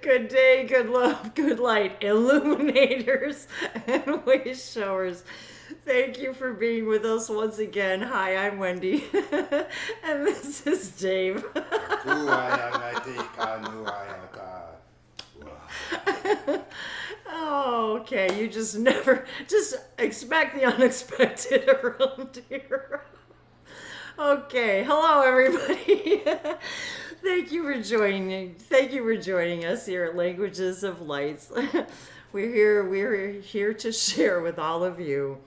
Good day, good love, good light, illuminators and way showers. Thank you for being with us once again. Hi, I'm Wendy, and this is Dave. Oh, okay. You just never, just expect the unexpected around here. Okay. Hello, everybody. Thank you for joining. Thank you for joining us here at Languages of Lights. We're here to share with all of you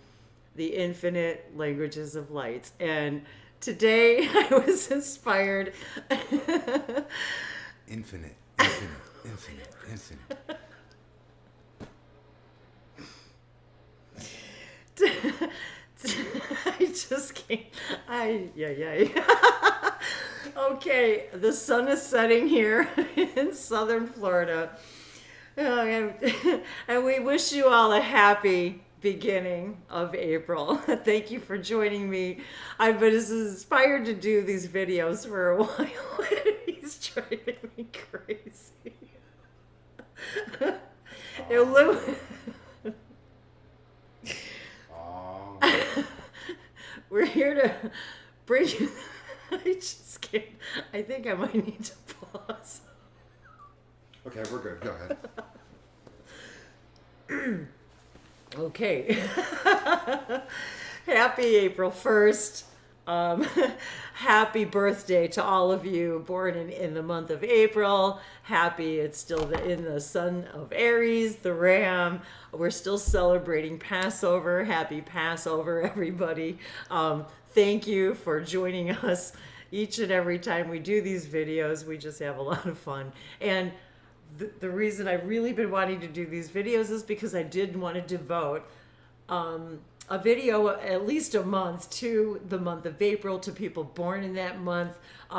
the infinite languages of lights. And today I was inspired. Infinite. I just can't. Okay, the sun is setting here in southern Florida. And we wish you all a happy beginning of April. Thank you for joining me. I've been inspired to do these videos for a while. He's driving me crazy. We're here to bring you. I just can't. I think I might need to pause. Okay, we're good. Go ahead. Okay. Happy April 1st. Happy birthday to all of you born in the month of April. Happy it's still in the son of Aries, the Ram. We're still celebrating Passover. Happy Passover, everybody. Thank you for joining us each and every time we do these videos. We just have a lot of fun. And the reason I've really been wanting to do these videos is because I did want to devote a video at least a month to the month of April, to people born in that month,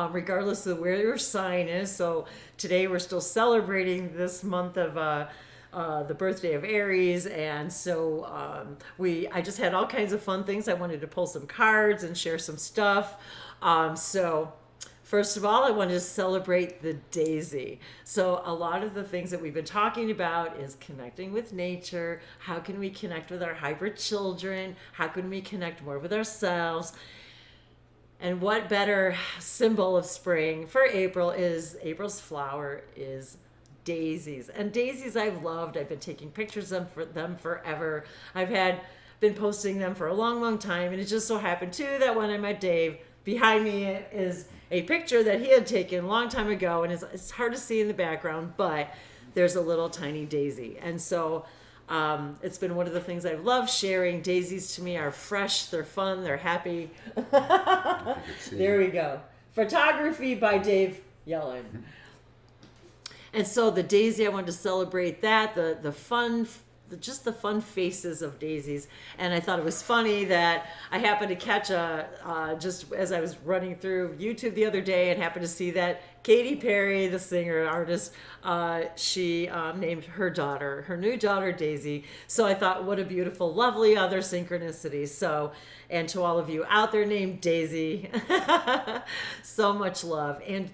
regardless of where your sign is. So today we're still celebrating this month of the birthday of Aries, and so I just had all kinds of fun things. I wanted to pull some cards and share some stuff. So first of all, I wanted to celebrate the daisy. So a lot of the things that we've been talking about is connecting with nature. How can we connect with our hybrid children? How can we connect more with ourselves? And what better symbol of spring for April is, April's flower is daisies. And daisies I've loved. I've been taking pictures of them forever. Been posting them for a long time. And it just so happened too that when I met Dave, behind me is a picture that he had taken a long time ago, and it's hard to see in the background, but there's a little tiny daisy. And so it's been one of the things I've loved sharing. Daisies to me are fresh, they're fun, they're happy. There we go. Photography by Dave Yahyel. And so the daisy, I wanted to celebrate that, the fun, just the fun faces of daisies. And I thought it was funny that I happened to catch just as I was running through YouTube the other day, and happened to see that Katy Perry, the singer artist, she named her new daughter Daisy. So I thought, what a beautiful, lovely other synchronicity. So, and to all of you out there named Daisy, so much love. And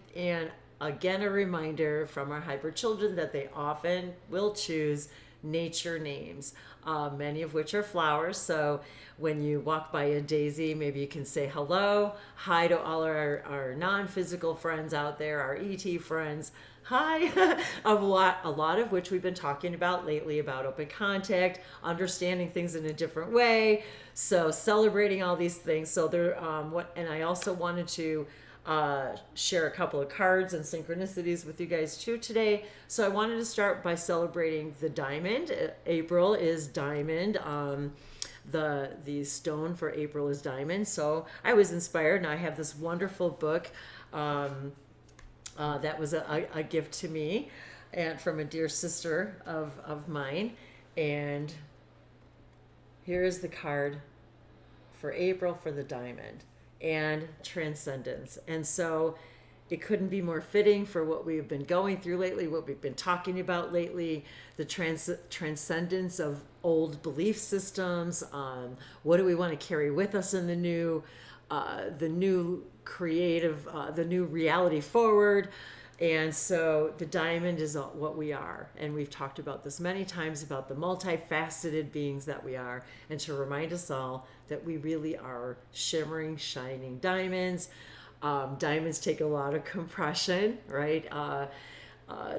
again, a reminder from our hyper children that they often will choose nature names, many of which are flowers. So when you walk by a daisy, maybe you can say hello, hi to all our non-physical friends out there, our ET friends. Hi. a lot of which we've been talking about lately, about open contact, understanding things in a different way. So celebrating all these things. So there, and I also wanted to share a couple of cards and synchronicities with you guys too today. So I wanted to start by celebrating the diamond. April is diamond. The stone for April is diamond. So I was inspired, and I have this wonderful book that was a gift to me and from a dear sister of mine. And here is the card for April for the diamond and transcendence. And so it couldn't be more fitting for what we've been going through lately, what we've been talking about lately, the transcendence of old belief systems. What do we want to carry with us in the new creative, the new reality forward? And so the diamond is what we are. And we've talked about this many times about the multifaceted beings that we are. And to remind us all that we really are shimmering, shining diamonds. Diamonds take a lot of compression, right?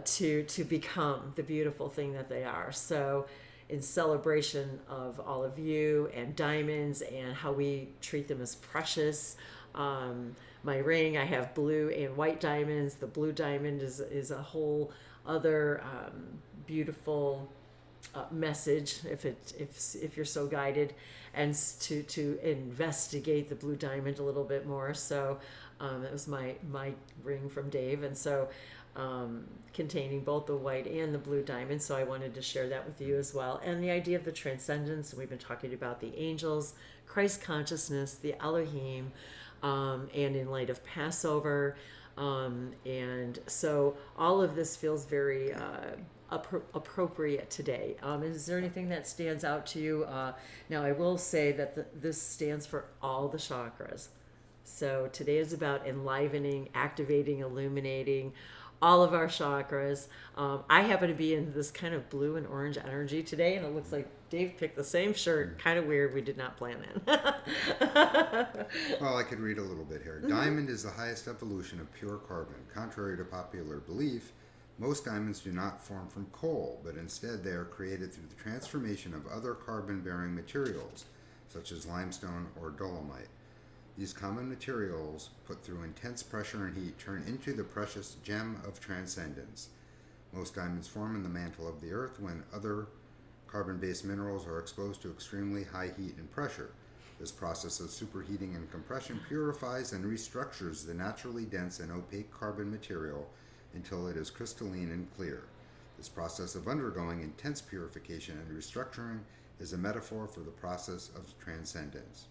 To become the beautiful thing that they are. So in celebration of all of you and diamonds and how we treat them as precious, my ring, I have blue and white diamonds. The blue diamond is a whole other beautiful message if you're so guided, and to investigate the blue diamond a little bit more. So that was my ring from Dave, and so containing both the white and the blue diamond. So I wanted to share that with you as well. And the idea of the transcendence, we've been talking about the angels, Christ consciousness, the Elohim, and in light of Passover. And so all of this feels very appropriate today. Is there anything that stands out to you? Now, I will say that this stands for all the chakras. So today is about enlivening, activating, illuminating all of our chakras. I happen to be in this kind of blue and orange energy today, and it looks like Dave picked the same shirt. Kind of weird. We did not plan that. Well, I could read a little bit here. Diamond is the highest evolution of pure carbon. Contrary to popular belief, most diamonds do not form from coal, but instead they are created through the transformation of other carbon-bearing materials, such as limestone or dolomite. These common materials, put through intense pressure and heat, turn into the precious gem of transcendence. Most diamonds form in the mantle of the earth when other carbon-based minerals are exposed to extremely high heat and pressure. This process of superheating and compression purifies and restructures the naturally dense and opaque carbon material until it is crystalline and clear. This process of undergoing intense purification and restructuring is a metaphor for the process of transcendence.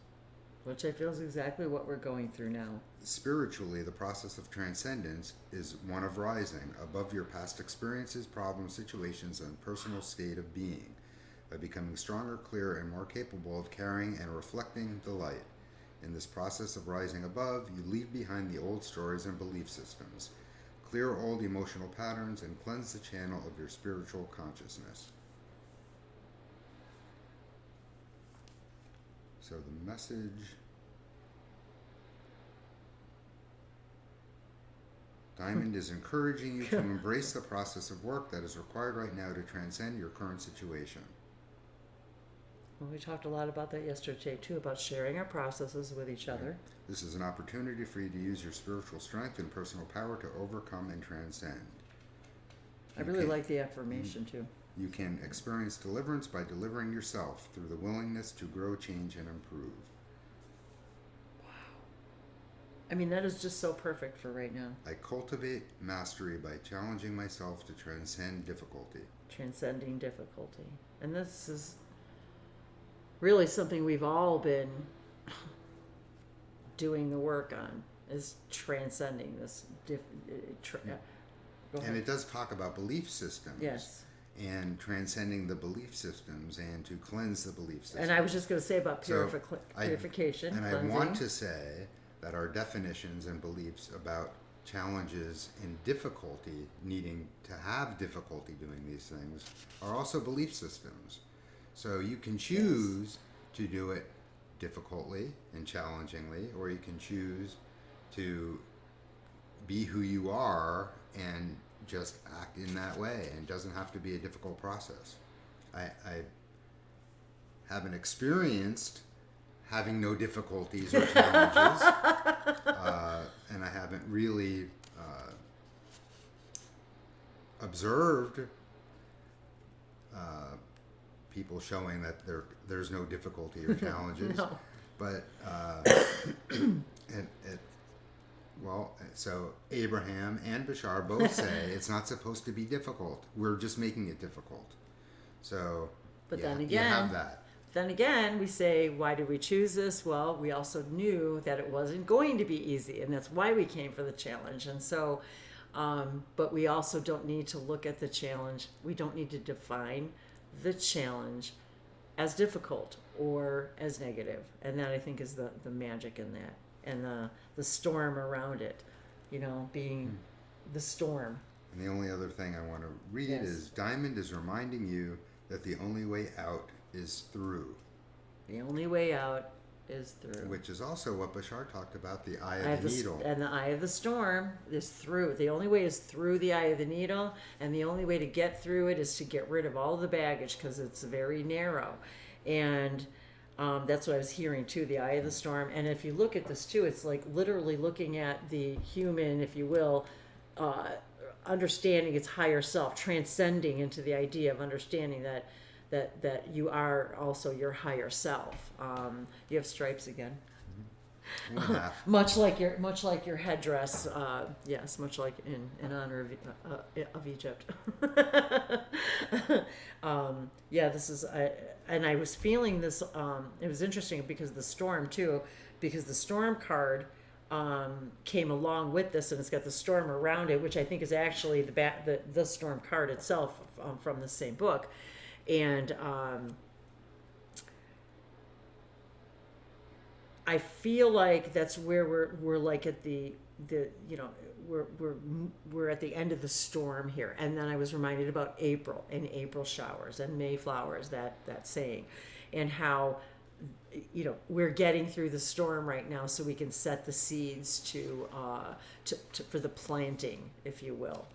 Which I feel is exactly what we're going through now. Spiritually, the process of transcendence is one of rising above your past experiences, problems, situations, and personal state of being, by becoming stronger, clearer, and more capable of carrying and reflecting the light. In this process of rising above, you leave behind the old stories and belief systems, clear old emotional patterns, and cleanse the channel of your spiritual consciousness. So the message: Diamond is encouraging you to embrace the process of work that is required right now to transcend your current situation. Well, we talked a lot about that yesterday too, about sharing our processes with each other. This is an opportunity for you to use your spiritual strength and personal power to overcome and transcend. I really like the affirmation too. You can experience deliverance by delivering yourself through the willingness to grow, change, and improve. Wow. I mean, that is just so perfect for right now. I cultivate mastery by challenging myself to transcend difficulty. Transcending difficulty. And this is really something we've all been doing the work on, is transcending this. And it does talk about belief systems. Yes. And transcending the belief systems and to cleanse the belief systems. And I was just going to say about purification. And cleansing. I want to say that our definitions and beliefs about challenges and difficulty, needing to have difficulty doing these things, are also belief systems. So you can choose to do it difficultly and challengingly, or you can choose to be who you are and just act in that way, and it doesn't have to be a difficult process. I haven't experienced having no difficulties or challenges, and I haven't really observed people showing that there's no difficulty or challenges. No. But so Abraham and Bashar both say it's not supposed to be difficult. We're just making it difficult. So, but yeah, then again, you have that. Then again, we say, why did we choose this? Well, we also knew that it wasn't going to be easy, and that's why we came for the challenge. And so, but we also don't need to look at the challenge. We don't need to define the challenge as difficult or as negative. And that, I think, is the magic in that, and the storm around it, you know, being the storm. And the only other thing I want to read Yes. is Diamond is reminding you that the only way out is through. The only way out is through. Which is also what Bashar talked about, the eye Eye of the needle. And the eye of the storm is through. The only way is through the eye of the needle, and the only way to get through it is to get rid of all the baggage, because it's very narrow. And that's what I was hearing too, the eye of the storm. And if you look at this too, it's like literally looking at the human, if you will, understanding its higher self, transcending into the idea of understanding that you are also your higher self. You have stripes again. much like your headdress. Yes, much like in honor of Egypt. This is and I was feeling this. It was interesting because the storm too, because the storm card came along with this, and it's got the storm around it, which I think is actually the storm card itself from the same book. And I feel like that's where we're like at the we're at the end of the storm here. And then I was reminded about April and April showers and May flowers, that saying, and how we're getting through the storm right now, so we can set the seeds to for the planting, if you will.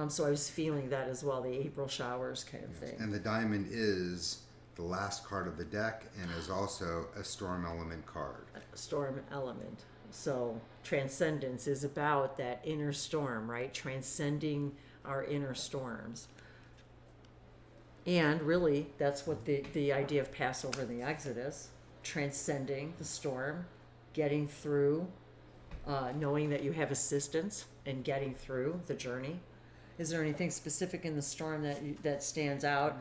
So I was feeling that as well, the April showers kind of thing. And the diamond is the last card of the deck, and is also a storm element card. Storm element. So transcendence is about that inner storm, right? Transcending our inner storms. And really, that's what the idea of Passover and the Exodus, transcending the storm, getting through, knowing that you have assistance in getting through the journey. Is there anything specific in the storm that stands out?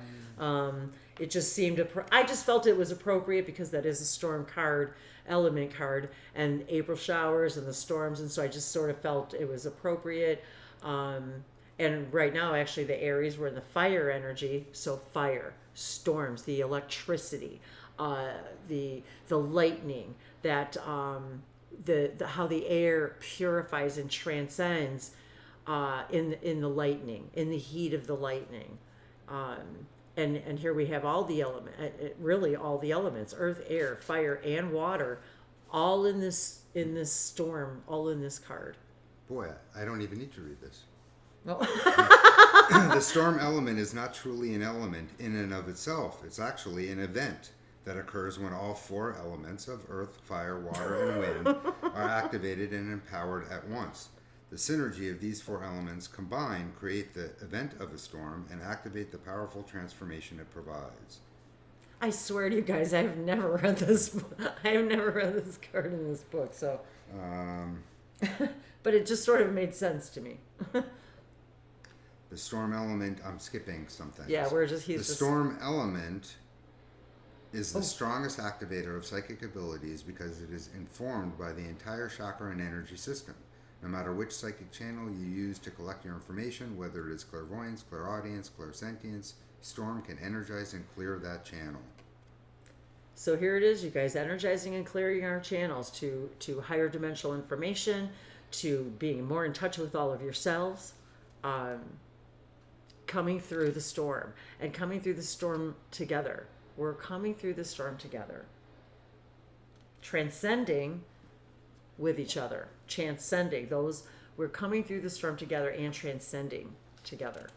It just seemed, I just felt it was appropriate because that is a storm card, element card, and April showers and the storms, and so I just sort of felt it was appropriate. And right now, actually, the Aries were in the fire energy, so fire, storms, the electricity, the lightning, that the how the air purifies and transcends. In the lightning, in the heat of the lightning, and here we have all the really all the elements: earth, air, fire, and water, all in this storm, all in this card. Boy, I don't even need to read this. No. The storm element is not truly an element in and of itself. It's actually an event that occurs when all four elements of earth, fire, water, and wind are activated and empowered at once. The synergy of these four elements combined create the event of a storm and activate the powerful transformation it provides. I swear to you guys, I have never read this. I have never read this card in this book. So, but it just sort of made sense to me. The storm element. I'm skipping something. Yeah, the storm element is the strongest activator of psychic abilities because it is informed by the entire chakra and energy system. No matter which psychic channel you use to collect your information, whether it is clairvoyance, clairaudience, clairsentience, storm can energize and clear that channel. So here it is, you guys, energizing and clearing our channels to higher dimensional information, to being more in touch with all of yourselves, coming through the storm, and coming through the storm together. We're coming through the storm together. Transcending with each other. Transcending those, we're coming through the storm together and transcending together.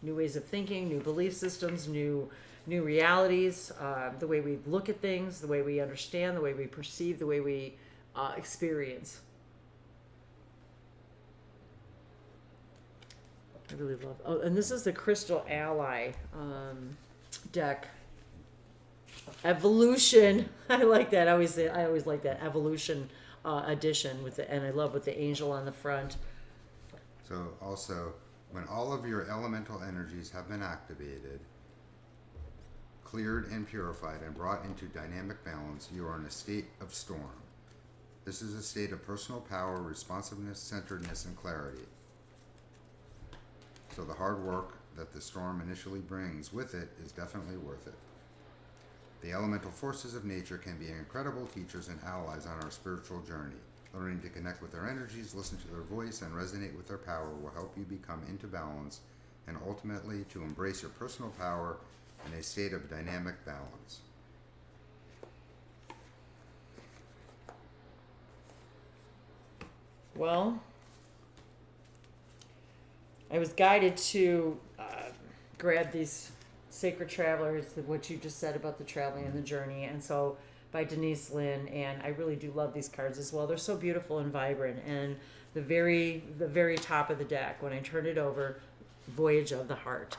New ways of thinking, new belief systems, new realities, the way we look at things, the way we understand, the way we perceive, the way we experience. I really love. Oh, and this is the Crystal Ally deck. Evolution. I like that. I always like that evolution edition and I love with the angel on the front. So also, when all of your elemental energies have been activated, cleared and purified and brought into dynamic balance, you are in a state of storm. This is a state of personal power, responsiveness, centeredness, and clarity. So the hard work that the storm initially brings with it is definitely worth it. The elemental forces of nature can be incredible teachers and allies on our spiritual journey. Learning to connect with their energies, listen to their voice, and resonate with their power will help you become into balance and ultimately to embrace your personal power in a state of dynamic balance. Well, I was guided to grab these Sacred Travelers, what you just said about the traveling and the journey, and so by Denise Lynn, and I really do love these cards as well. They're so beautiful and vibrant, and the very top of the deck, when I turn it over, Voyage of the Heart.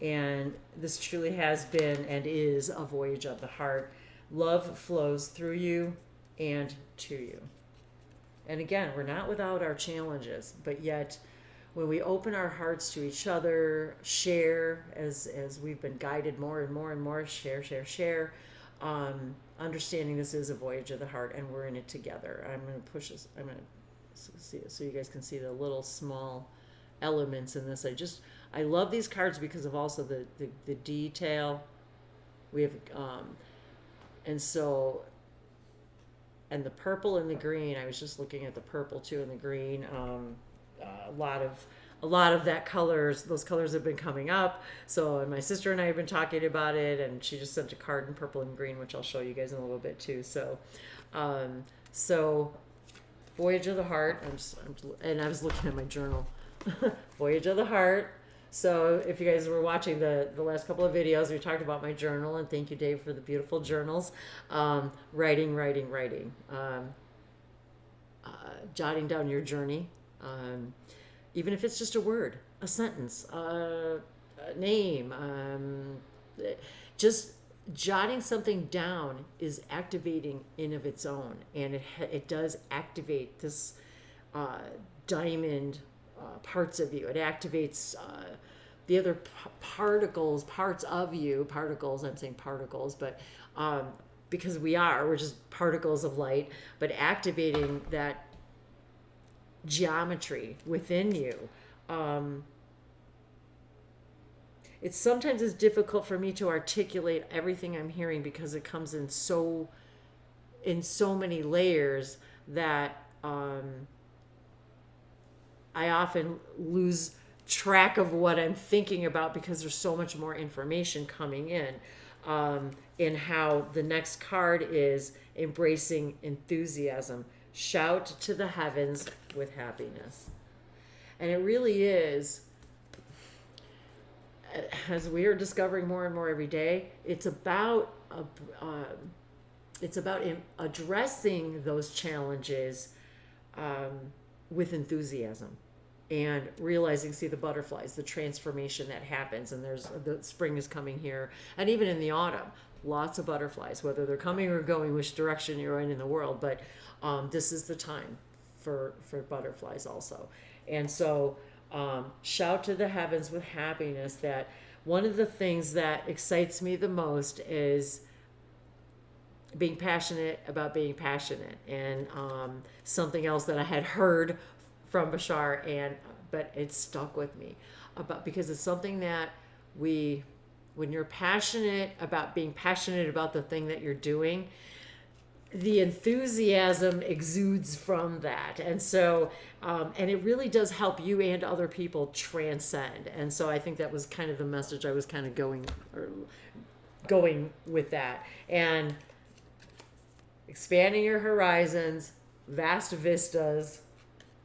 And this truly has been and is a voyage of the heart. Love flows through you and to you. And again, we're not without our challenges, but yet when we open our hearts to each other, share, as we've been guided more and more and more, share, understanding this is a voyage of the heart and we're in it together. I'm going to push this, I'm going to see it so you guys can see the little small elements in this. I love these cards because of also the detail. We have, and the purple and the green, I was just looking at the purple too and the green, a lot of that those colors have been coming up. So, and my sister and I have been talking about it, and she just sent a card in purple and green, which I'll show you guys in a little bit too. So, Voyage of the Heart, and I was looking at my journal, Voyage of the Heart. So if you guys were watching the last couple of videos, we talked about my journal, and thank you, Dave, for the beautiful journals. Writing, jotting down your journey, even if it's just a word, a sentence, a name, just jotting something down is activating in of its own, and it does activate this diamond parts of you. It activates the other parts of you. I'm saying particles, but because we're just particles of light, but activating that geometry within you. It's sometimes it's difficult for me to articulate everything I'm hearing because it comes in so many layers that I often lose track of what I'm thinking about because there's so much more information coming in. And how the next card is embracing enthusiasm. Shout to the heavens with happiness. And it really is, as we are discovering more and more every day, it's about addressing those challenges with enthusiasm and realizing, see the butterflies, the transformation that happens, and the spring is coming here, and even in the autumn, lots of butterflies, whether they're coming or going, which direction you're in the world, but this is the time for butterflies also. And so shout to the heavens with happiness. That one of the things that excites me the most is being passionate about being passionate. And something else that I had heard from Bashar, but it stuck with me because it's something that when you're passionate about being passionate about the thing that you're doing, the enthusiasm exudes from that. And so, and it really does help you and other people transcend. And so I think that was kind of the message I was kind of going with that. And expanding your horizons, vast vistas,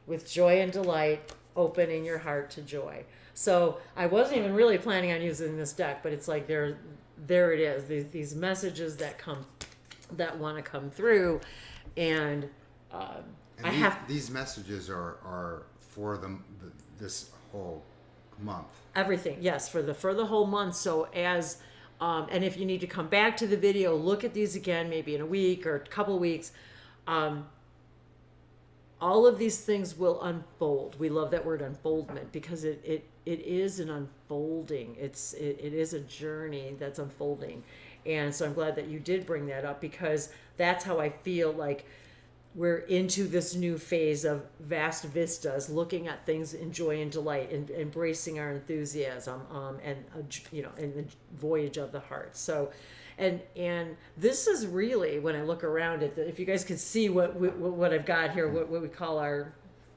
with joy and delight, opening your heart to joy. So I wasn't even really planning on using this deck, but it's like there it is. These messages that want to come through, and these messages are for this whole month. Everything, yes, for the whole month. So as and if you need to come back to the video, look at these again, maybe in a week or a couple weeks. All of these things will unfold. We love that word unfoldment because it is an unfolding. It is a journey that's unfolding. And so I'm glad that you did bring that up because that's how I feel like we're into this new phase of vast vistas, looking at things in joy and delight, and embracing our enthusiasm, and in the voyage of the heart. So, and this is really, when I look around at if you guys could see what I've got here, what we call our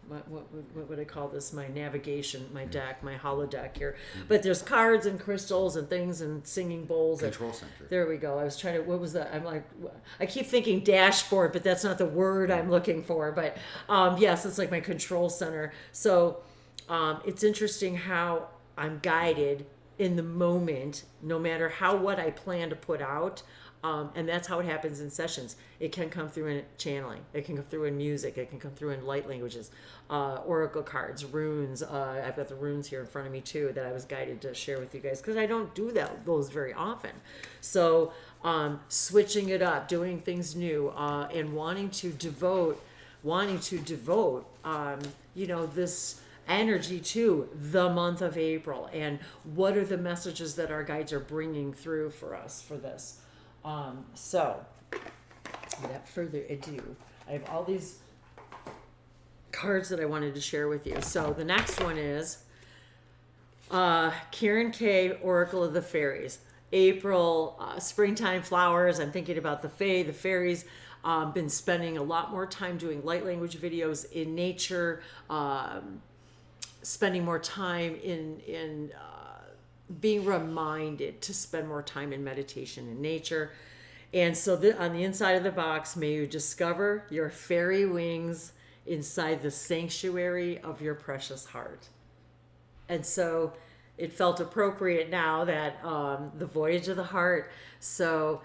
what would I call this? My navigation, my deck, my holodeck here. But there's cards and crystals and things and singing bowls. Control center. There we go. I was trying to, what was that? I'm like, I keep thinking dashboard, but that's not the word I'm looking for. But yes, it's like my control center. So it's interesting how I'm guided in the moment, no matter what I plan to put out. And that's how it happens in sessions. It can come through in channeling. It can come through in music. It can come through in light languages, oracle cards, runes. I've got the runes here in front of me too that I was guided to share with you guys because I don't do those very often. So switching it up, doing things new, and wanting to devote, this energy to the month of April, and what are the messages that our guides are bringing through for us for this. So, without further ado, I have all these cards that I wanted to share with you. So the next one is Karen K, Oracle of the Fairies. April, springtime flowers. I'm thinking about the fae, the fairies. Been spending a lot more time doing light language videos in nature, spending more time in being reminded to spend more time in meditation in nature. And so on the inside of the box, may you discover your fairy wings inside the sanctuary of your precious heart. And so it felt appropriate now that the voyage of the heart. So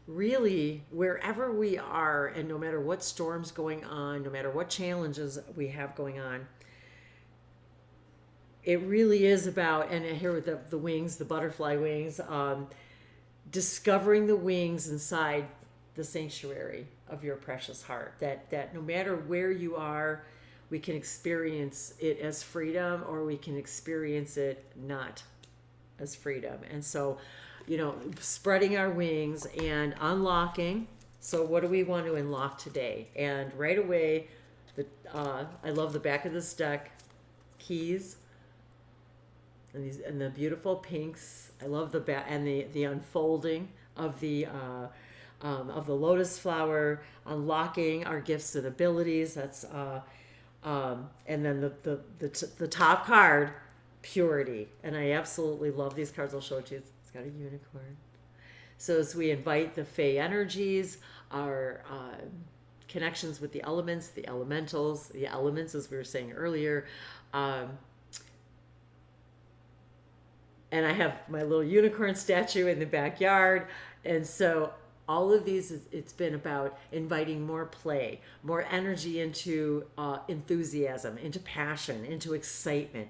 really, wherever we are, and no matter what storms going on, no matter what challenges we have going on, it really is about, and here with the wings, the butterfly wings, discovering the wings inside the sanctuary of your precious heart. That no matter where you are, we can experience it as freedom, or we can experience it not as freedom. And so, spreading our wings and unlocking. So what do we want to unlock today? And right away, I love the back of this deck, keys. And the beautiful pinks. I love the and the unfolding of the lotus flower, unlocking our gifts and abilities. That's and then the top card, purity. And I absolutely love these cards. I'll show it to you. It's got a unicorn. So as we invite the Fey energies, our connections with the elements, the elementals, the elements, as we were saying earlier. And I have my little unicorn statue in the backyard. And so all of these, it's been about inviting more play, more energy into enthusiasm, into passion, into excitement,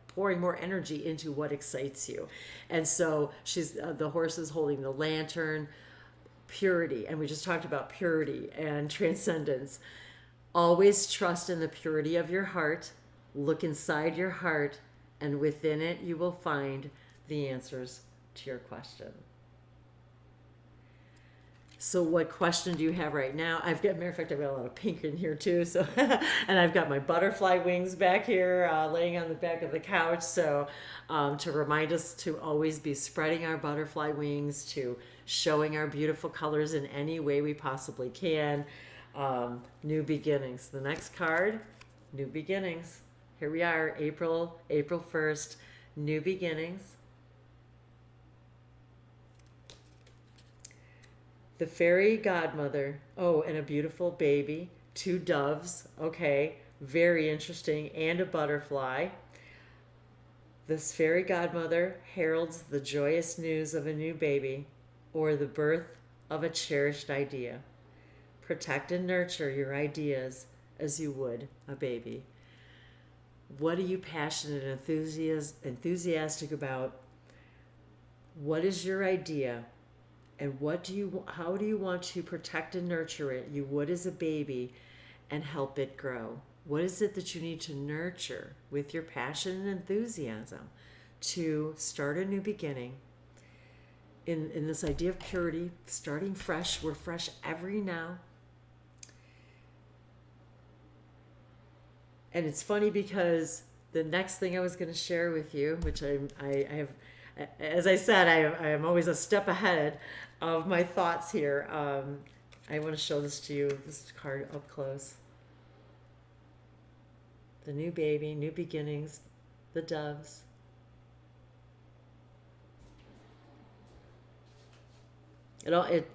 pouring more energy into what excites you. And so she's the horse is holding the lantern, purity. And we just talked about purity and transcendence. Always trust in the purity of your heart. Look inside your heart. And within it, you will find the answers to your question. So what question do you have right now? Matter of fact, I've got a lot of pink in here too. So, and I've got my butterfly wings back here laying on the back of the couch. So to remind us to always be spreading our butterfly wings, to showing our beautiful colors in any way we possibly can. New beginnings. The next card, new beginnings. Here we are, April 1st, new beginnings. The fairy godmother, and a beautiful baby, 2 doves, okay, very interesting, and a butterfly. This fairy godmother heralds the joyous news of a new baby or the birth of a cherished idea. Protect and nurture your ideas as you would a baby. What are you passionate and enthusiastic about? What is your idea? And how do you want to protect and nurture it? You would as a baby, and help it grow. What is it that you need to nurture with your passion and enthusiasm to start a new beginning? In this idea of purity, starting fresh, we're fresh every now And it's funny because the next thing I was going to share with you, which I have, as I said, I am always a step ahead of my thoughts here. I want to show this to you, this card up close. The new baby, new beginnings, the doves. It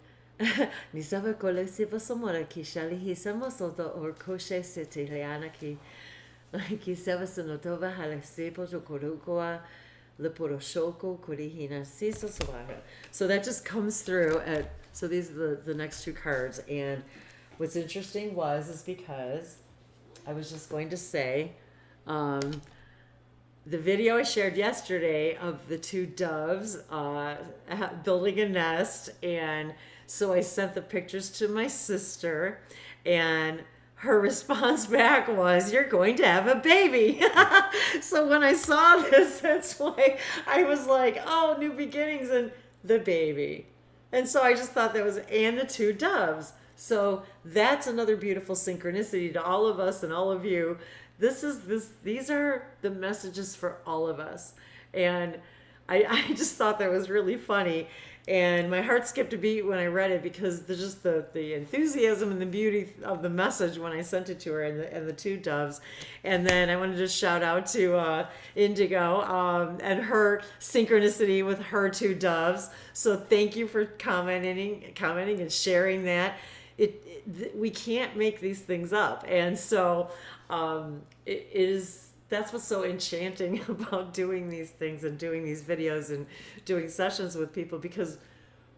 ni sava kole siva somora ki shali hi samo soto or koshe sete leana ki ki sava sonotova hala sepo to korukoa le poroshoko kurihina siso sovaha. So that just comes through at, so these are the next two cards. And what's interesting is because I was just going to say, the video I shared yesterday of the two doves building a nest, and so I sent the pictures to my sister, and her response back was, "You're going to have a baby." So when I saw this, that's why I was like, "Oh, new beginnings and the baby." And so I just thought that was, and the two doves. So that's another beautiful synchronicity to all of us and all of you. These are the messages for all of us. And I just thought that was really funny. And my heart skipped a beat when I read it, because there's just the enthusiasm and the beauty of the message when I sent it to her, and the two doves. And then I wanted to shout out to Indigo and her synchronicity with her two doves. So thank you for commenting and sharing that. We can't make these things up. And so it is, that's what's so enchanting about doing these things and doing these videos and doing sessions with people, because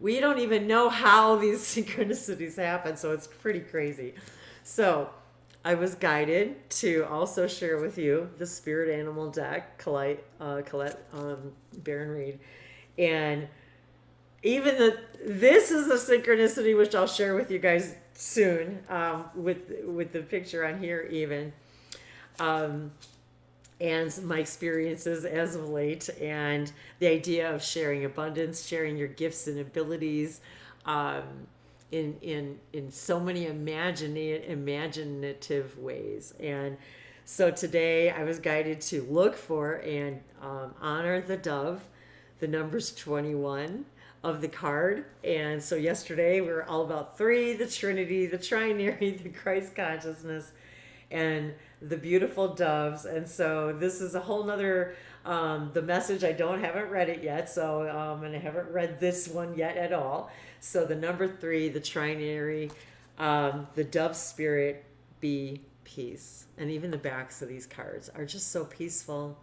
we don't even know how these synchronicities happen. So it's pretty crazy. So I was guided to also share with you the spirit animal deck, Colette Baron Reed. And even this is a synchronicity, which I'll share with you guys soon, with the picture on here even. And my experiences as of late, and the idea of sharing abundance, sharing your gifts and abilities, in so many imaginative ways. And so today I was guided to look for and honor the dove, the numbers 21 of the card. And so yesterday we were all about 3, the Trinity, the Trinary, the Christ consciousness, and the beautiful doves. And so this is a whole nother, the message, I haven't read it yet. So, and I haven't read this one yet at all. So the number 3, the trinary, the dove spirit, be peace. And even the backs of these cards are just so peaceful.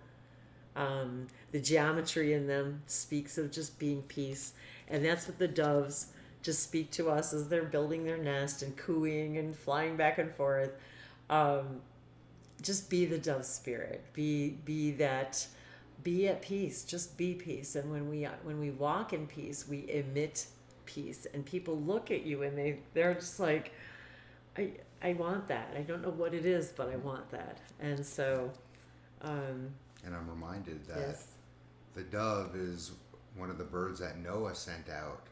The geometry in them speaks of just being peace. And that's what the doves just speak to us as they're building their nest and cooing and flying back and forth. Just be the dove spirit. Be at peace. Just be peace. And when we walk in peace, we emit peace. And people look at you and they're just like, I want that. I don't know what it is, but I want that. And so, and I'm reminded that yes. the dove is one of the birds that Noah sent out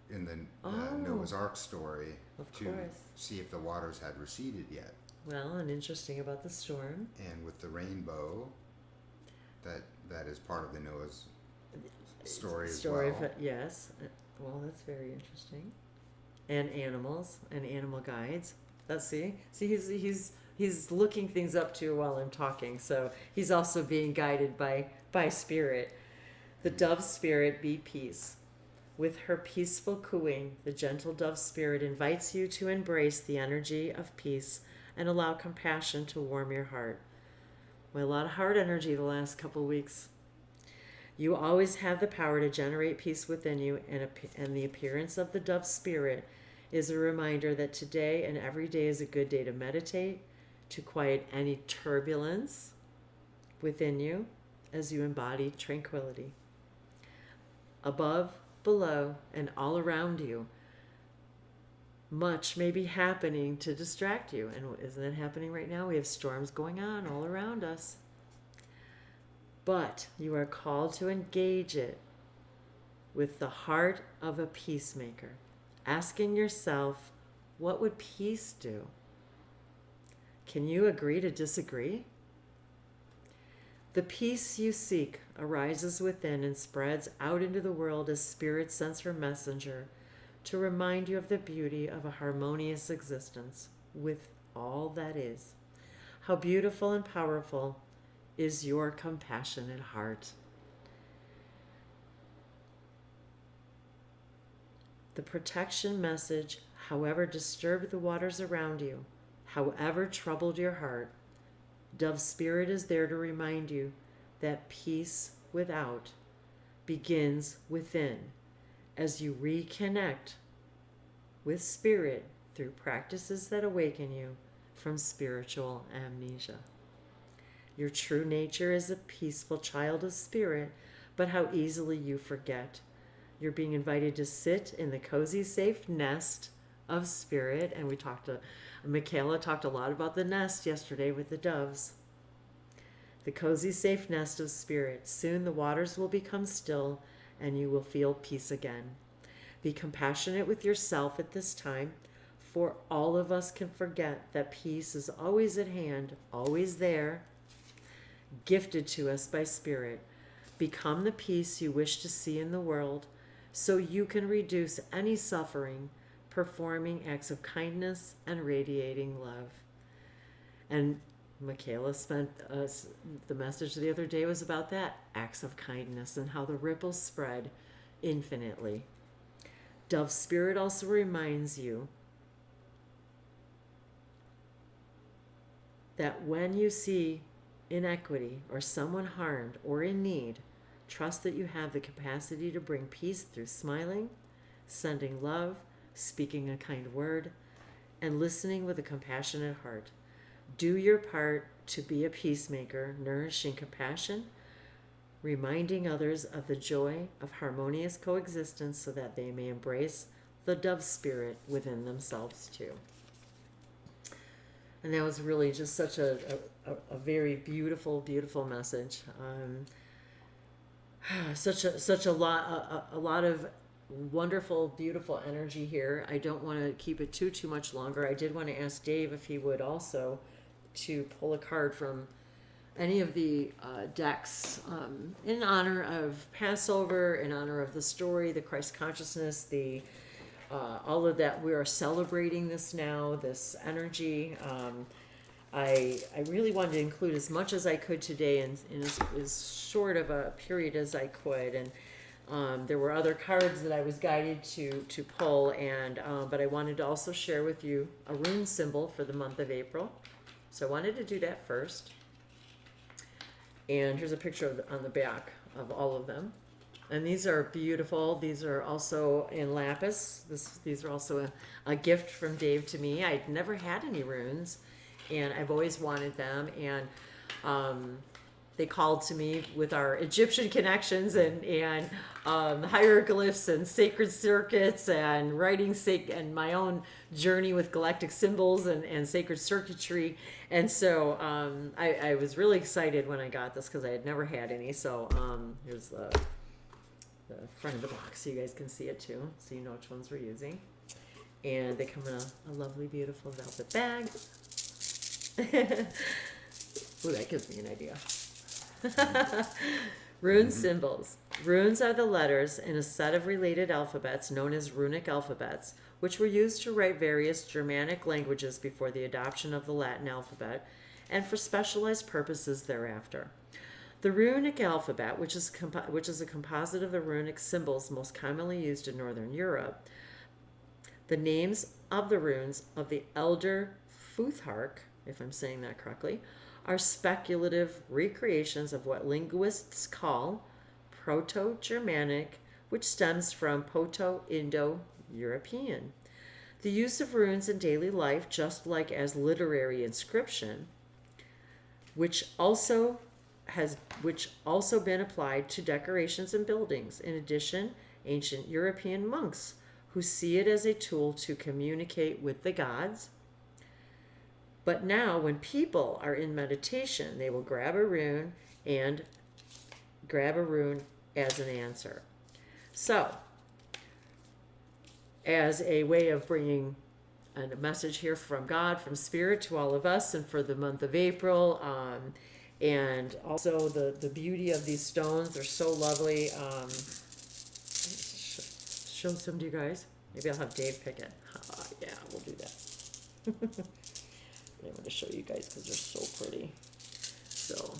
in the Noah's Ark story to see if the waters had receded yet. Well, and interesting about the storm. And with the rainbow, that is part of the Noah's story as well. Yes. Well, that's very interesting. And animals and animal guides. Let's see. He's looking things up too while I'm talking. So he's also being guided by spirit. The dove spirit, be peace. With her peaceful cooing, the gentle dove spirit invites you to embrace the energy of peace and allow compassion to warm your heart. Well, a lot of heart energy the last couple weeks. You always have the power to generate peace within you, and the appearance of the dove spirit is a reminder that today and every day is a good day to meditate, to quiet any turbulence within you as you embody tranquility. Above, below, and all around you, much may be happening to distract you. And isn't it happening right now? We have storms going on all around us. But you are called to engage it with the heart of a peacemaker, asking yourself, what would peace do? Can you agree to disagree? The peace you seek arises within and spreads out into the world as Spirit sends her messenger to remind you of the beauty of a harmonious existence with all that is. How beautiful and powerful is your compassionate heart. The protection message, however disturbed the waters around you, however troubled your heart, Dove Spirit is there to remind you that peace without begins within as you reconnect with Spirit through practices that awaken you from spiritual amnesia. Your true nature is a peaceful child of Spirit, but how easily you forget. You're being invited to sit in the cozy, safe nest of Spirit, and Michaela talked a lot about the nest yesterday with the doves. The cozy, safe nest of Spirit. Soon the waters will become still, and you will feel peace again. Be compassionate with yourself at this time, for all of us can forget that peace is always at hand, always there, gifted to us by Spirit. Become the peace you wish to see in the world, so you can reduce any suffering, performing acts of kindness and radiating love. And Michaela spent the message the other day was about that, acts of kindness, and how the ripples spread infinitely. Dove Spirit also reminds you that when you see inequity or someone harmed or in need, trust that you have the capacity to bring peace through smiling, sending love, speaking a kind word, and listening with a compassionate heart. Do your part to be a peacemaker, nourishing compassion, reminding others of the joy of harmonious coexistence so that they may embrace the Dove Spirit within themselves too. And that was really just such a very beautiful, beautiful message. Such a lot of wonderful, beautiful energy here. I don't want to keep it too much longer. I did want to ask Dave if he would also to pull a card from any of the decks in honor of Passover, in honor of the story, the Christ consciousness, the all of that. We are celebrating this now, this energy. I really wanted to include as much as I could today in as short of a period as I could, and there were other cards that I was guided to pull, and but I wanted to also share with you a rune symbol for the month of April. So I wanted to do that first. And here's a picture on the back of all of them. And these are beautiful. These are also in lapis. These are also a gift from Dave to me. I'd never had any runes, and I've always wanted them. And they called to me with our Egyptian connections and hieroglyphs and sacred circuits and writing and my own journey with galactic symbols and sacred circuitry. And so I was really excited when I got this because I had never had any. So here's the front of the box so you guys can see it too, so you know which ones we're using. And they come in a lovely, beautiful velvet bag. Ooh, that gives me an idea. Rune symbols. Runes are the letters in a set of related alphabets known as runic alphabets, which were used to write various Germanic languages before the adoption of the Latin alphabet and for specialized purposes thereafter. The runic alphabet, which is a composite of the runic symbols most commonly used in Northern Europe, the names of the runes of the Elder Futhark, if I'm saying that correctly, are speculative recreations of what linguists call Proto-Germanic, which stems from Proto-Indo-European. The use of runes in daily life, just like as literary inscription, which also been applied to decorations and buildings. In addition, ancient European monks who see it as a tool to communicate with the gods. But now, when people are in meditation, they will grab a rune as an answer. So, as a way of bringing and a message here from God, from Spirit to all of us, and for the month of April. And also the beauty of these stones, they're so lovely. Show some to you guys. Maybe I'll have Dave pick it. Yeah, we'll do that. I'm going to show you guys because they're so pretty. So,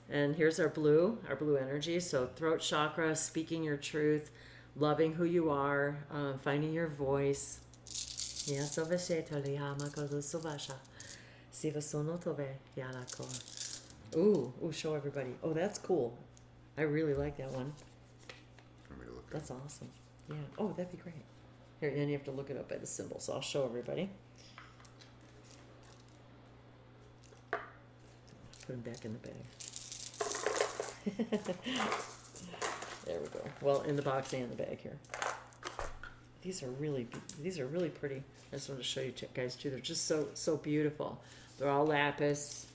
and here's our blue energy. So throat chakra, speaking your truth, loving who you are, finding your voice. Ooh, show everybody. Oh, that's cool. I really like that one. Want me to look That's awesome. Yeah. Oh, that'd be great. Here, and you have to look it up by the symbol, so I'll show everybody. Put them back in the bag. There we go. Well, in the box and the bag here. These are really pretty. I just wanted to show you guys too. They're just so beautiful. They're all lapis,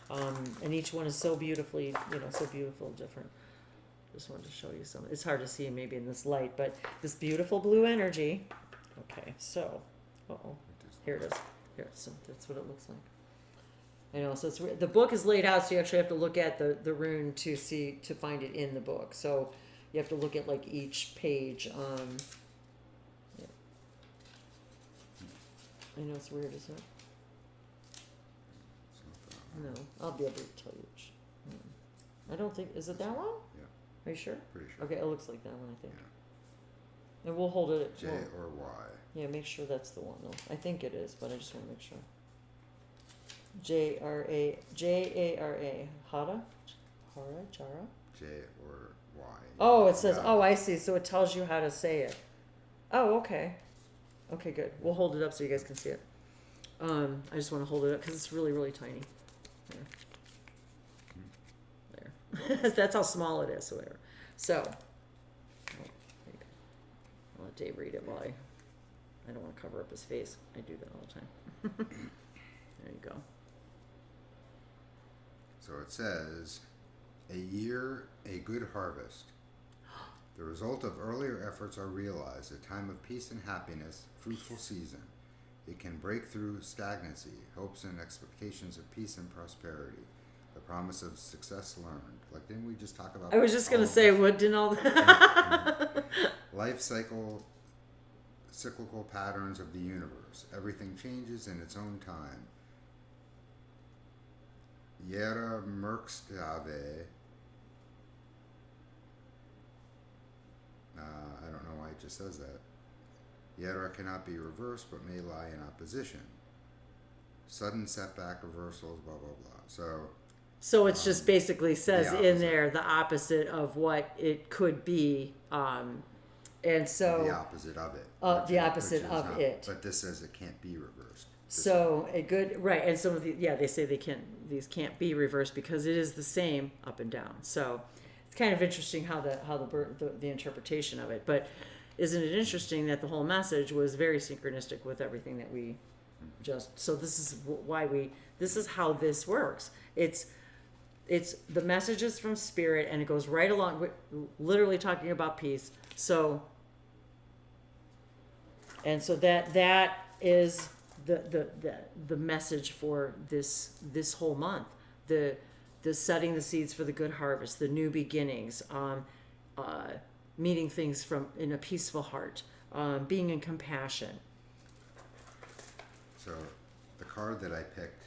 and each one is so beautifully, so beautiful, different. Just wanted to show you some. It's hard to see maybe in this light, but this beautiful blue energy. Okay, so, here it is. Here, so that's what it looks like. I know. So the book is laid out, so you actually have to look at the rune to find it in the book. So you have to look at like each page. Yeah. I know it's weird, isn't it? No, I'll be able to tell you which. I don't think, is it that one? Yeah. Are you sure? Pretty sure. Okay, it looks like that one, I think. Yeah. And we'll hold it at J or Y. Yeah, make sure that's the one though. I think it is, but I just want to make sure. J-A-R-A. Hara? Chara? J or Y. Oh, it says, Yeah. I see. So it tells you how to say it. Oh, okay. Okay, good. We'll hold it up so you guys can see it. I just want to hold it up because it's really, really tiny. There. That's how small it is. So, I'll let Dave read it while I don't want to cover up his face. I do that all the time. There you go. So it says, a year, a good harvest. The result of earlier efforts are realized, a time of peace and happiness, fruitful season. It can break through stagnancy, hopes and expectations of peace and prosperity. The promise of success learned. Like, didn't we just talk about? I was just going to say, what didn't all that? Life cyclical patterns of the universe. Everything changes in its own time. Yera Merkstave. I don't know why it just says that. Yera cannot be reversed, but may lie in opposition. Sudden setback, reversals, blah, blah, blah. So it's just basically says the in there the opposite of what it could be. And so... The opposite of it. The opposite of not, it. But this says it can't be reversed. So a good, right, and some of they say these can't be reversed because it is the same up and down. So it's kind of interesting how the interpretation of it. But isn't it interesting that the whole message was very synchronistic with everything that we just, so this is why this is how this works. It's the messages from Spirit, and it goes right along with literally talking about peace. So that is the message for this whole month, the setting the seeds for the good harvest, the new beginnings, meeting things in a peaceful heart, being in compassion. So the card that I picked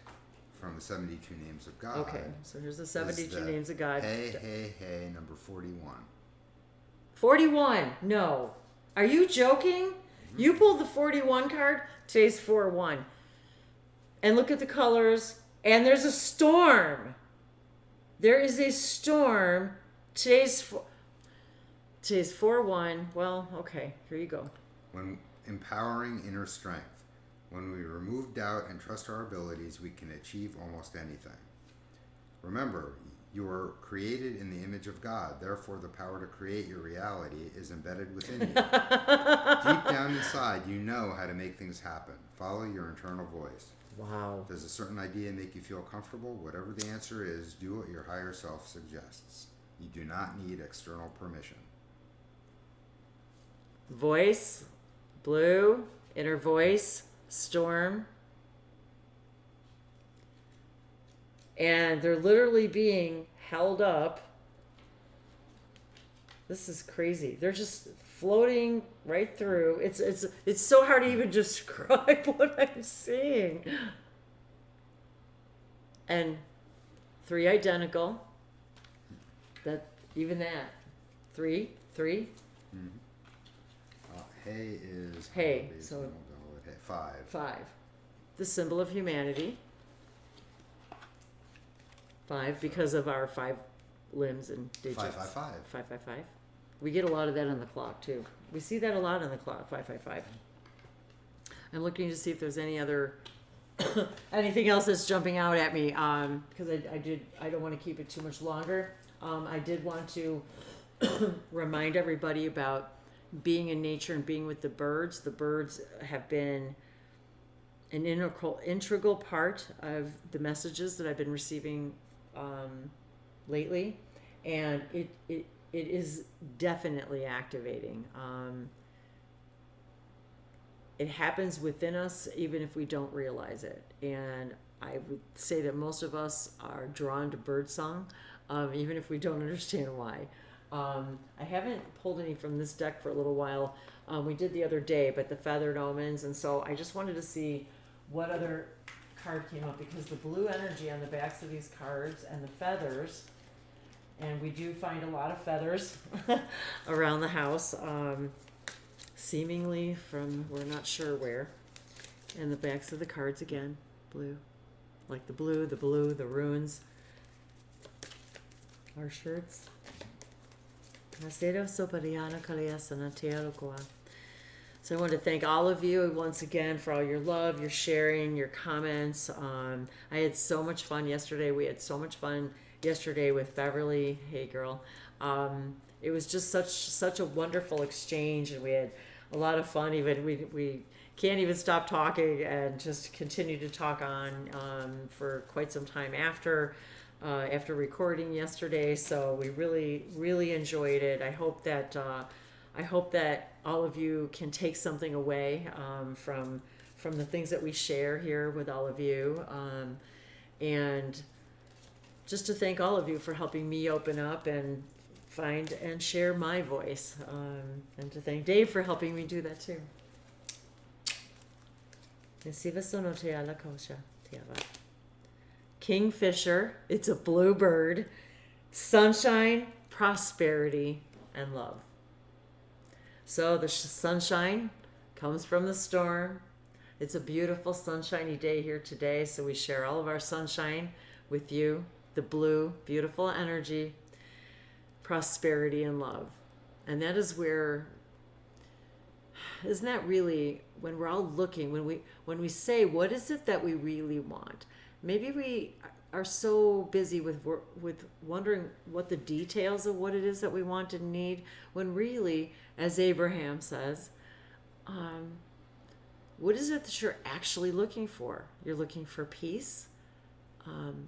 from the 72 Names of God. Okay, so here's the 72 Names of God. Hey, number 41. 41? No. Are you joking? Mm-hmm. You pulled the 41 card? Today's 4-1. And look at the colors. And there's a storm. There is a storm. Today's 4-1. Well, okay. Here you go. When empowering inner strength. When we remove doubt and trust our abilities, we can achieve almost anything. Remember, you are created in the image of God. Therefore, the power to create your reality is embedded within you. Deep down inside, you know how to make things happen. Follow your internal voice. Wow. Does a certain idea make you feel comfortable? Whatever the answer is, do what your higher self suggests. You do not need external permission. Voice, blue, inner voice, storm. And they're literally being held up. This is crazy. They're just floating right through. It's so hard to even describe what I'm seeing. And 3 identical. Even that. 3. Mm-hmm. Hay is... Hay. So... We'll go with hay. 5. 5. The symbol of humanity. 5 because of our 5 limbs and digits. 555. 555. We get a lot of that on the clock too. We see that a lot on the clock. 555. I'm looking to see if there's any other anything else that's jumping out at me. Because I don't want to keep it too much longer. I did want to remind everybody about being in nature and being with the birds. The birds have been an integral part of the messages that I've been receiving lately, and it is definitely activating. It happens within us even if we don't realize it, and I would say that most of us are drawn to birdsong, even if we don't understand why. I haven't pulled any from this deck for a little while. We did the other day, but the feathered omens, and so I just wanted to see what other card came up, because the blue energy on the backs of these cards and the feathers, and we do find a lot of feathers around the house, seemingly from we're not sure where. And the backs of the cards again, blue, like the blue, the runes, our shirts. So I want to thank all of you once again for all your love, your sharing, your comments. I had so much fun yesterday. We had so much fun yesterday with Beverly. Hey, girl. It was just such a wonderful exchange, and we had a lot of fun. Even we can't even stop talking and just continue to talk on for quite some time after recording yesterday. So we really enjoyed it. I hope that all of you can take something away from the things that we share here with all of you, and just to thank all of you for helping me open up and find and share my voice, and to thank Dave for helping me do that too. Kingfisher, it's a blue bird, sunshine, prosperity, and love. So the sunshine comes from the storm. It's a beautiful sunshiny day here today, so we share all of our sunshine with you. The blue, beautiful energy, prosperity, and love. And that is where, isn't that really, when we're all looking, when we say, what is it that we really want? Maybe we are so busy with wondering what the details of what it is that we want and need, when really, as Abraham says, what is it that you're actually looking for? You're looking for peace,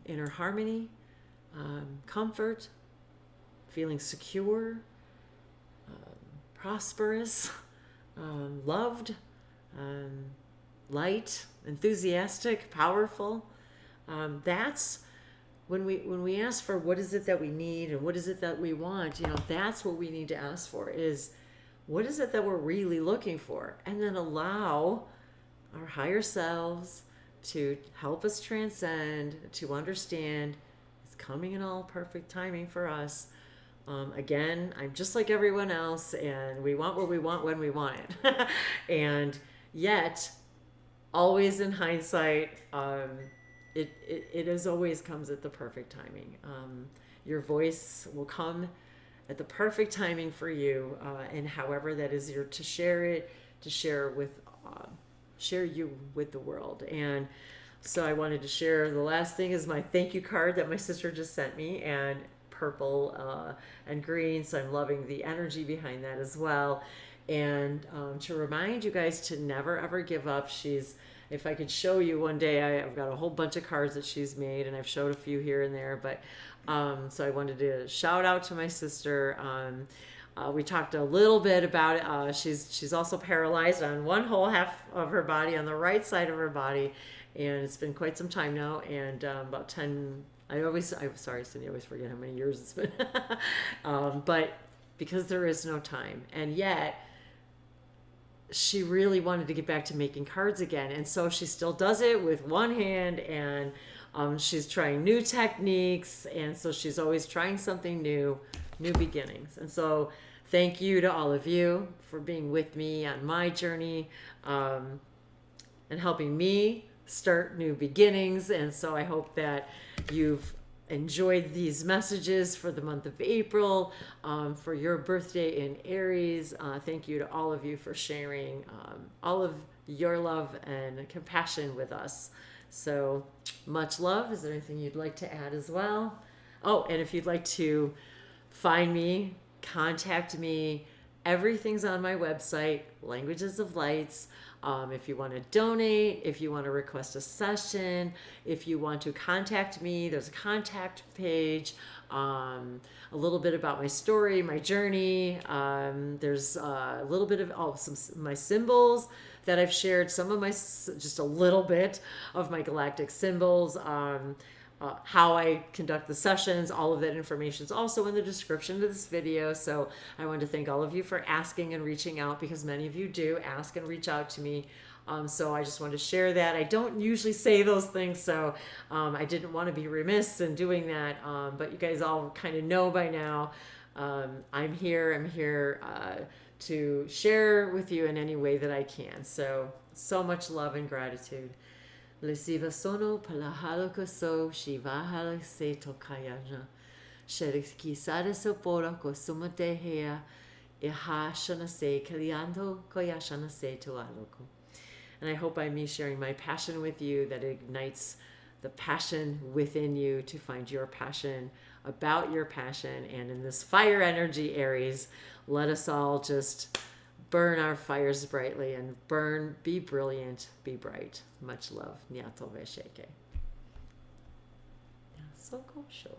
inner harmony, comfort, feeling secure, prosperous, loved, light, enthusiastic, powerful. That's when we ask for what is it that we need and what is it that we want, that's what we need to ask for, is what is it that we're really looking for, and then allow our higher selves to help us transcend, to understand it's coming in all perfect timing for us. Again, I'm just like everyone else, and we want what we want when we want it. And yet, always in hindsight, it as always comes at the perfect timing. Your voice will come at the perfect timing for you, and however that is to share it, to share you with the world. And so I wanted to share, the last thing is my thank you card that my sister just sent me, and purple and green, so I'm loving the energy behind that as well. And to remind you guys to never ever give up. If I could show you one day, I've got a whole bunch of cards that she's made, and I've showed a few here and there, but so I wanted to shout out to my sister. We talked a little bit about it. She's also paralyzed on one whole half of her body, on the right side of her body, and it's been quite some time now. And about 10. I'm sorry, Cindy. I always forget how many years it's been. But because there is no time, and yet she really wanted to get back to making cards again, and so she still does it with one hand, and she's trying new techniques, and so she's always trying something new beginnings. And so thank you to all of you for being with me on my journey, and helping me start new beginnings. And so I hope that you've enjoyed these messages for the month of April, for your birthday in Aries. Thank you to all of you for sharing all of your love and compassion with us. So much love. Is there anything you'd like to add as well? Oh, and if you'd like to find me, contact me, everything's on my website, Languages of Lights. If you want to donate, if you want to request a session, if you want to contact me, there's a contact page. A little bit about my story, my journey. There's a little bit of my symbols that I've shared. Just a little bit of my galactic symbols. How I conduct the sessions, all of that information is also in the description of this video. So I want to thank all of you for asking and reaching out, because many of you do ask and reach out to me. So I just want to share that. I don't usually say those things, so I didn't want to be remiss in doing that. But you guys all kind of know by now. I'm here to share with you in any way that I can. So much love and gratitude. Lesiva sono palahaloko so shivahala se tokayana. Sherikisada sopora kosumate hea iha shana se kaliando koyashana se toaloko. And I hope by me sharing my passion with you, that it ignites the passion within you to find your passion, about your passion. And in this fire energy, Aries, let us all just burn our fires brightly and be brilliant, be bright. Much love. Nyato vesheke. So cool show.